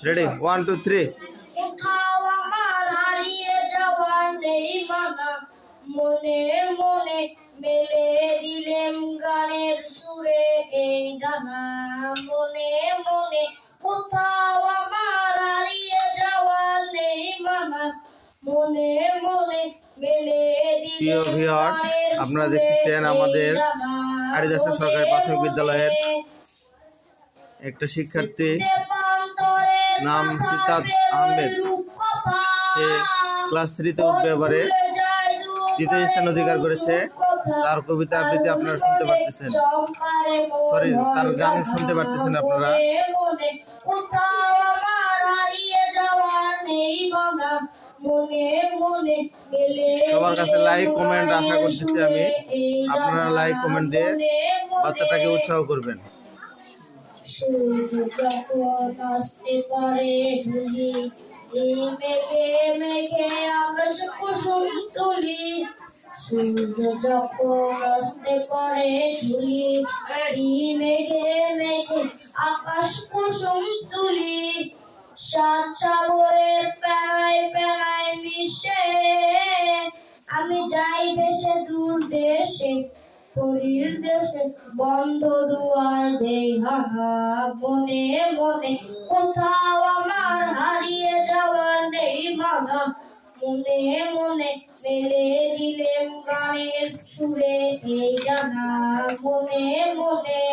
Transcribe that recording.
Ready 1 2 3 কোথাও আমার হারিয়ে যাওয়া নেই মানা মনে মনে মেলে দিলেম গানের সুরে এই ডানা মনে মনে কোথাও আমার হারিয়ে যাওয়া নেই মানা মনে মনে মেলে প্রিয় দিলেম ভিউয়ার্স, গানের আপনারা সুরে দেখতেছেন আমাদের এই ডানা আড়িদাসা সরকারি প্রাথমিক বিদ্যালয়ের একটা শিক্ষার্থী নাম সিতাত আহমেদ। সে ক্লাস 3 তে উঠবে এবারে, দ্বিতীয় স্থান অধিকার করেছে। তার কবিতা আবৃত্তি আপনারা শুনতে পারতেছেন, সরি তার গান শুনতে পারতেছেন আপনারা। সবার কাছে লাইক কমেন্ট আশা করতেছি আমি, আপনারা লাইক কমেন্ট দিয়ে বাচ্চাটাকে উৎসাহ করবেন। সূর্য যখন আসতে পারে ঢুলি এই মেঘে মেঘে আকাশ কুসুম তুলি সূর্য যখন আসতে পারে ঢুলি এই মেঘে মেঘে আকাশ কুসুম তুলি সাত সাগরের প্যানায় প্যানায় মিশে আমি যাই ভেসে দূর দেশে পরীর দেশে বন্ধ দুয়ার দেই হাহা মনে মনে কোথাও আমার হারিয়ে যাওয়ার নেই মানা মনে মনে মেলে দিলেম গানের সুরে এই জানা মনে মনে।